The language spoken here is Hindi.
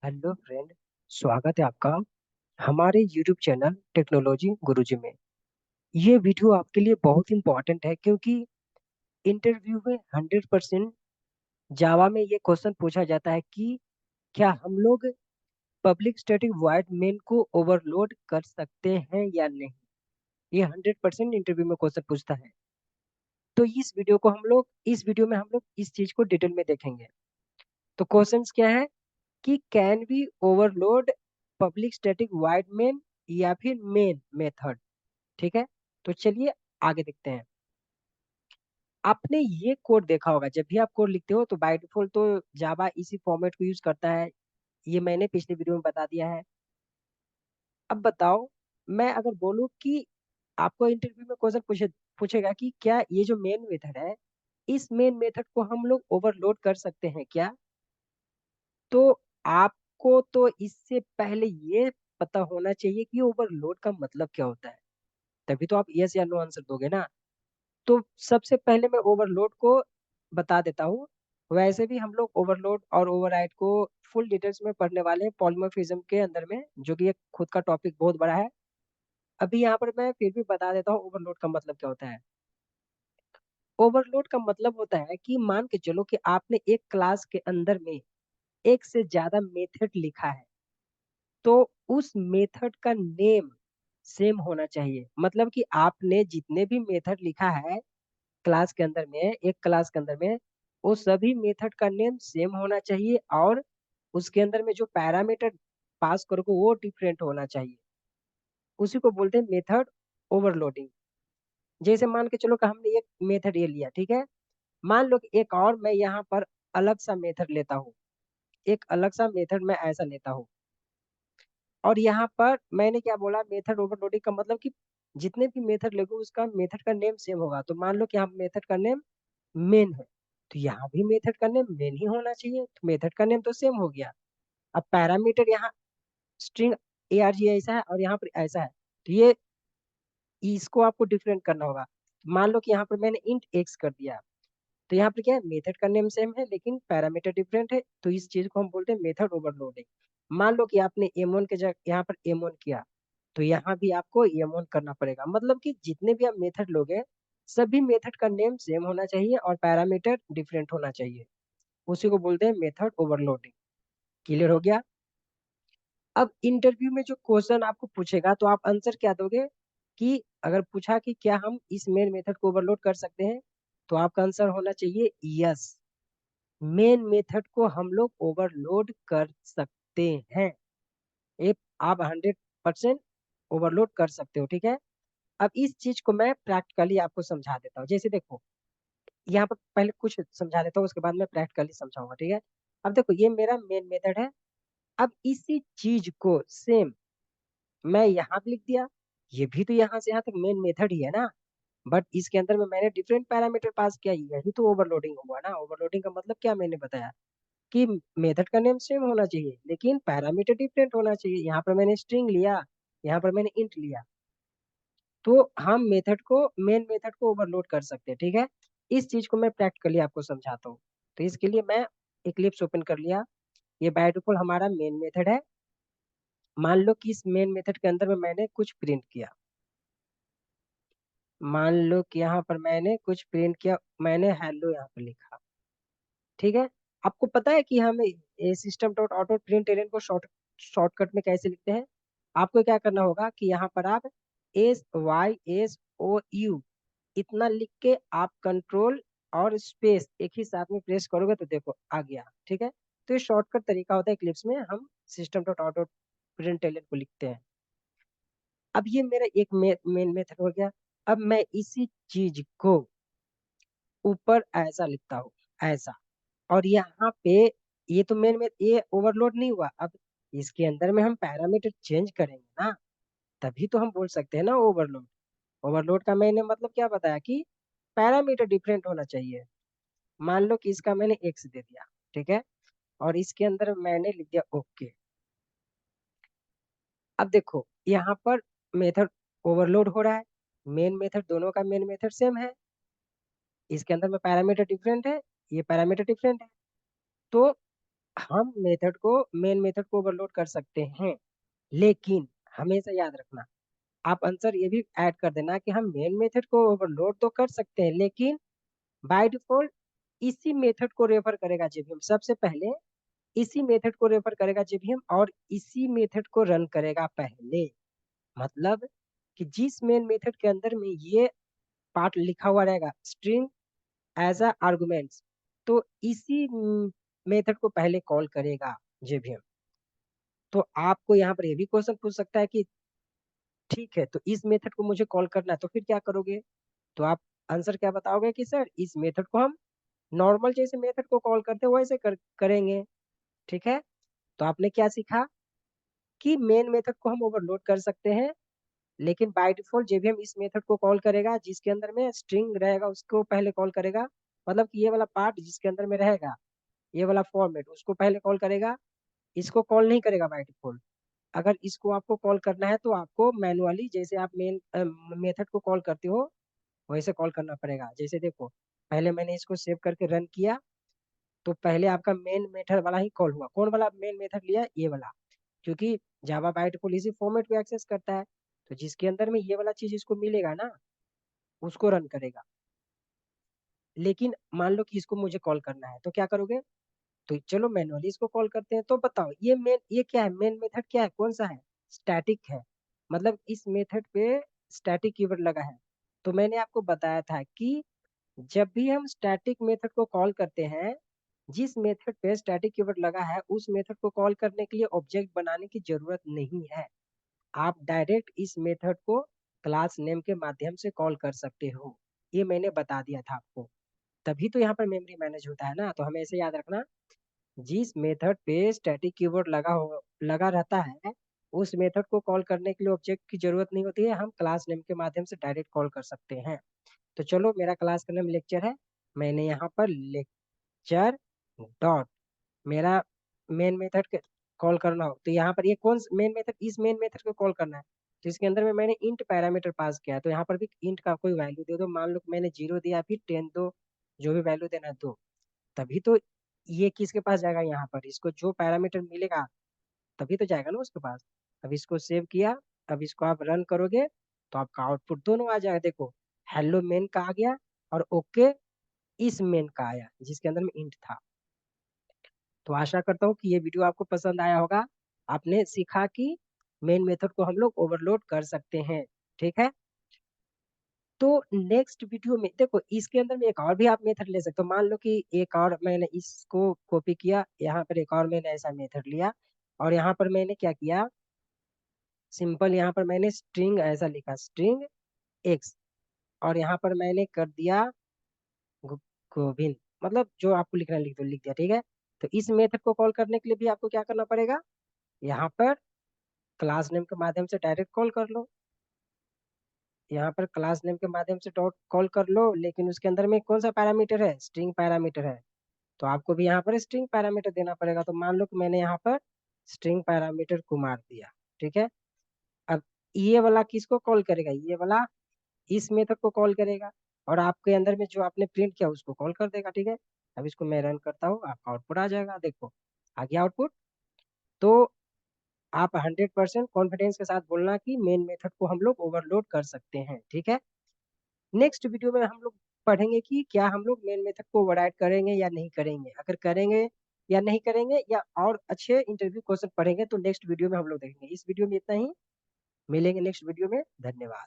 Hello friend. स्वागत है आपका हमारे यूट्यूब चैनल टेक्नोलॉजी गुरुजी में। ये वीडियो आपके लिए बहुत इंपॉर्टेंट है क्योंकि इंटरव्यू में 100% जावा में ये क्वेश्चन पूछा जाता है कि क्या हम लोग पब्लिक स्टैटिक वॉइड मेन को ओवरलोड कर सकते हैं या नहीं। ये 100% इंटरव्यू में क्वेश्चन पूछता है। तो इस वीडियो में हम लोग इस चीज को डिटेल में देखेंगे। तो क्वेश्चंस क्या है कि can we overload public static void main या फिर मेन मेथड। ठीक है, तो चलिए आगे देखते हैं। आपने ये कोड देखा होगा, जब भी आप कोड लिखते हो तो बाय डिफॉल्ट तो जावा इसी फॉर्मेट को यूज करता है। ये मैंने पिछले वीडियो में बता दिया है। अब बताओ, मैं अगर बोलूं कि आपको इंटरव्यू में क्वेश्चन पूछेगा कि क्या ये जो मेन मेथड है, इस मेन मेथड को हम लोग ओवरलोड कर सकते हैं क्या। तो आपको तो इससे पहले ये पता होना चाहिए कि ओवरलोड का मतलब क्या होता है, तभी तो आप यस या नो आंसर दोगे ना। तो सबसे पहले मैं ओवरलोड को बता देता हूँ। वैसे भी हम लोग ओवरलोड और ओवरराइड को फुल डिटेल्स में पढ़ने वाले हैं पॉलीमॉर्फिज्म के अंदर में, जो कि एक खुद का टॉपिक बहुत बड़ा है। अभी यहाँ पर मैं फिर भी बता देता हूँ ओवरलोड का मतलब क्या होता है। ओवरलोड का मतलब होता है कि मान के चलो कि आपने एक क्लास के अंदर में एक से ज्यादा मेथड लिखा है, तो उस मेथड का नेम सेम होना चाहिए। मतलब कि आपने जितने भी मेथड लिखा है क्लास के अंदर में, एक क्लास के अंदर में, वो सभी मेथड का नेम सेम होना चाहिए और उसके अंदर में जो पैरामीटर पास करोगे वो डिफरेंट होना चाहिए। उसी को बोलते हैं मेथड ओवरलोडिंग। जैसे मान के चलो कि हमने एक मेथड ये लिया, ठीक है। मान लो कि एक और मैं यहाँ पर अलग सा मेथड लेता हूँ, एक अलग सा मेथड मैं ऐसा लेता हूँ। और यहाँ पर मैंने क्या बोला, मेथड ओवरलोडिंग का मतलब कि जितने भी मेथड लोगे उसका मेथड का नेम सेम होगा। तो मान लो कि हम मेथड का नेम मेन है, तो यहाँ भी मेथड का नेम मेन ही होना चाहिए, तो मेथड का नेम तो सेम हो गया। अब पैरामीटर यहाँ स्ट्रिंग arg ऐसा है और यहाँ पर ऐसा है, तो ये इसको आपको डिफरेंट करना होगा। मान लो कि यहाँ पर मैंने इंट x कर दिया, तो यहाँ पर क्या है, मेथड का नेम सेम है लेकिन पैरामीटर डिफरेंट है, तो इस चीज को हम बोलते हैं मेथड ओवरलोडिंग। मान लो कि आपने m1 के जगह यहाँ पर m1 किया, तो यहाँ भी आपको m1 करना पड़ेगा। मतलब कि जितने भी आप मेथड लोगे सभी मेथड का नेम सेम होना चाहिए और पैरामीटर डिफरेंट होना चाहिए। उसी को बोलते हैं मेथड ओवरलोडिंग। क्लियर हो गया। अब इंटरव्यू में जो क्वेश्चन आपको पूछेगा तो आप आंसर क्या दोगे कि अगर पूछा कि क्या हम इस मेन मेथड को ओवरलोड कर सकते हैं, तो आपका आंसर होना चाहिए यस, मेन मेथड को हम लोग ओवरलोड कर सकते हैं। ये आप 100% ओवरलोड कर सकते हो, ठीक है। अब इस चीज को मैं प्रैक्टिकली आपको समझा देता हूँ। जैसे देखो, यहाँ पर पहले कुछ समझा देता हूँ, उसके बाद मैं प्रैक्टिकली समझाऊंगा, ठीक है। अब देखो, ये मेरा मेन मेथड है। अब इसी चीज को सेम मैं यहाँ पे लिख दिया। ये भी तो यहाँ से यहाँ तक मेन मेथड ही है ना, बट इसके अंदर में मैंने डिफरेंट पैरामीटर पास किया, यही तो ओवरलोडिंग हुआ ना। ओवरलोडिंग का मतलब क्या मैंने बताया कि मेथड का नेम सेम होना चाहिए लेकिन पैरामीटर डिफरेंट होना चाहिए। यहाँ पर मैंने स्ट्रिंग लिया, यहाँ पर मैंने इंट लिया, तो हम मेथड को मेन मेथड को ओवरलोड कर सकते हैं, ठीक है। इस चीज को मैं प्रैक्टिकली आपको समझाता हूँ। तो इसके लिए मैं इक्लिप्स ओपन कर लिया। ये बाय डिफॉल्ट हमारा मेन मेथड है। मान लो कि इस मेन मेथड के अंदर में मैंने कुछ प्रिंट किया। मान लो कि यहाँ पर मैंने कुछ प्रिंट किया, मैंने हेलो यहाँ पर लिखा, ठीक है। आपको पता है कि हम system dot out print LN को शॉर्टकट में कैसे लिखते हैं। आपको क्या करना होगा कि यहाँ पर आप SYSOU इतना लिख के आप कंट्रोल और स्पेस एक ही साथ में प्रेस करोगे तो देखो आ गया, ठीक है। तो ये शॉर्टकट तरीका होता है क्लिप्स में हम system dot out print LN को लिखते हैं। अब ये मेरा एक मेन मेथड हो गया। अब मैं इसी चीज को ऊपर ऐसा लिखता हूँ, ऐसा। और यहाँ पे ये तो मेन में ये ओवरलोड नहीं हुआ। अब इसके अंदर में हम पैरामीटर चेंज करेंगे ना, तभी तो हम बोल सकते हैं ना ओवरलोड। ओवरलोड का मैंने मतलब क्या बताया कि पैरामीटर डिफरेंट होना चाहिए। मान लो कि इसका मैंने एक्स दे दिया, ठीक है, और इसके अंदर मैंने लिख दिया ओके। अब देखो यहाँ पर मेथड ओवरलोड हो रहा है, मेन मेथड दोनों का मेन मेथड सेम है, इसके अंदर में पैरामीटर डिफरेंट है, ये पैरामीटर डिफरेंट है। तो हम मेन मेथड को ओवरलोड कर सकते हैं, लेकिन हमेशा याद रखना, आप आंसर ये भी ऐड कर देना कि हम मेन मेथड को ओवरलोड तो कर सकते हैं, लेकिन बाय डिफॉल्ट इसी मेथड को रेफर करेगा जेवीएम। सबसे पहले इसी मेथड को रेफर करेगा जेवीएम और इसी मेथड को रन करेगा पहले। मतलब कि जिस मेन मेथड के अंदर में ये पार्ट लिखा हुआ रहेगा स्ट्रिंग एज अ आर्गुमेंट्स, तो इसी मेथड को पहले कॉल करेगा जेवीएम। तो आपको यहाँ पर ये भी क्वेश्चन पूछ सकता है कि ठीक है, तो इस मेथड को मुझे कॉल करना है तो फिर क्या करोगे? तो आप आंसर क्या बताओगे कि सर इस मेथड को हम नॉर्मल जैसे मेथड को कॉल करते हैं वैसे करेंगे। ठीक है, तो आपने क्या सीखा कि मेन मेथड को हम ओवरलोड कर सकते हैं, लेकिन बाय डिफॉल्ट जब भी हम इस मेथड को कॉल करेगा जिसके अंदर में स्ट्रिंग रहेगा उसको पहले कॉल करेगा। मतलब कि ये वाला पार्ट जिसके अंदर में रहेगा ये वाला फॉर्मेट उसको पहले कॉल करेगा, इसको कॉल नहीं करेगा बाय डिफॉल्ट। अगर इसको आपको कॉल करना है तो आपको मैनुअली जैसे आप मेन मेथड को कॉल करते हो वैसे कॉल करना पड़ेगा। जैसे देखो, पहले मैंने इसको सेव करके रन किया तो पहले आपका मेन मेथड वाला ही कॉल हुआ। कौन वाला मेन मेथड लिया? ये वाला, क्योंकि जावा बाय डिफॉल्ट इसी फॉर्मेट को एक्सेस करता है, तो जिसके अंदर में ये वाला चीज इसको मिलेगा ना उसको रन करेगा। लेकिन मान लो कि इसको मुझे कॉल करना है तो क्या करोगे? तो चलो मैनुअली इसको कॉल करते हैं। तो बताओ ये क्या है? मेन मेथड क्या है? कौन सा है? स्टैटिक है। मतलब इस मेथड पे स्टैटिक कीवर्ड लगा है। तो मैंने आपको बताया था कि जब भी हम स्टैटिक मेथड को कॉल करते हैं, जिस मेथड पे स्टैटिक कीवर्ड लगा है उस मेथड को कॉल करने के लिए ऑब्जेक्ट बनाने की जरूरत नहीं है। आप डायरेक्ट इस मेथड को क्लास नेम के माध्यम से कॉल कर सकते हो। ये मैंने बता दिया था आपको, तभी तो यहाँ पर मेमोरी मैनेज होता है ना। तो हमें ऐसे याद रखना, जिस मेथड पे स्टैटिक कीवर्ड लगा रहता है उस मेथड को कॉल करने के लिए ऑब्जेक्ट की जरूरत नहीं होती है, हम क्लास नेम के माध्यम से डायरेक्ट कॉल कर सकते हैं। तो चलो, मेरा क्लास का नाम लेक्चर है, मैंने यहाँ पर लेक्चर डॉट मेरा मेन मेथड कॉल करना हो तो यहाँ पर ये कौन मेन मेथड, इस मेन मेथड को कॉल करना है तो इसके अंदर में मैंने इंट पैरामीटर पास किया है। तो यहाँ पर भी इंट का कोई वैल्यू दे दो, मान लो कि मैंने 0 दिया फिर 10 दो, जो भी वैल्यू देना है दो। तभी तो ये किसके पास जाएगा? यहाँ पर इसको जो पैरामीटर मिलेगा तभी तो जाएगा ना उसके पास। अब इसको सेव किया, अब इसको आप रन करोगे तो आपका आउटपुट दोनों आ जाएगा। देखो, हेलो मेन का आ गया और ओके इस मेन का आया जिसके अंदर में इंट था। तो आशा करता हूँ कि ये वीडियो आपको पसंद आया होगा। आपने सीखा कि मेन मेथड को हम लोग ओवरलोड कर सकते हैं। ठीक है, तो नेक्स्ट वीडियो में देखो इसके अंदर में एक और भी आप मेथड ले सकते हो। मान लो कि एक और मैंने इसको कॉपी किया, यहाँ पर एक और मैंने ऐसा मेथड लिया और यहाँ पर मैंने क्या किया, सिंपल यहाँ पर मैंने स्ट्रिंग ऐसा लिखा स्ट्रिंग एक्स, और यहाँ पर मैंने कर दिया गो- गोविंद। मतलब जो आपको लिखना लिख दो, लिख दिया। ठीक है, तो इस मेथड को कॉल करने के लिए भी आपको क्या करना पड़ेगा? यहाँ पर क्लास नेम के माध्यम से डायरेक्ट कॉल कर लो, यहाँ पर क्लास नेम के माध्यम से डॉट कॉल कर लो, लेकिन उसके अंदर में कौन सा पैरामीटर है? स्ट्रिंग पैरामीटर है। तो आपको भी यहाँ पर स्ट्रिंग पैरामीटर देना पड़ेगा। तो मान लो कि मैंने यहाँ पर स्ट्रिंग पैरामीटर कुमार दिया। ठीक है, अब ये वाला किसको कॉल करेगा? ये वाला इस मेथड को कॉल करेगा और आपके अंदर में जो आपने प्रिंट किया उसको कॉल कर देगा। ठीक है, अब इसको मैं रन करता हूँ, आपका आउटपुट आ जाएगा। देखो, आ गया आउटपुट। तो आप 100% कॉन्फिडेंस के साथ बोलना कि मेन मेथड को हम लोग ओवरलोड कर सकते हैं। ठीक है, नेक्स्ट वीडियो में हम लोग पढ़ेंगे कि क्या हम लोग मेन मेथड को ओवरराइड करेंगे या नहीं करेंगे। अगर करेंगे या नहीं करेंगे या और अच्छे इंटरव्यू क्वेश्चन पढ़ेंगे तो नेक्स्ट वीडियो में हम लोग देखेंगे। इस वीडियो में इतना ही, मिलेंगे नेक्स्ट वीडियो में। धन्यवाद।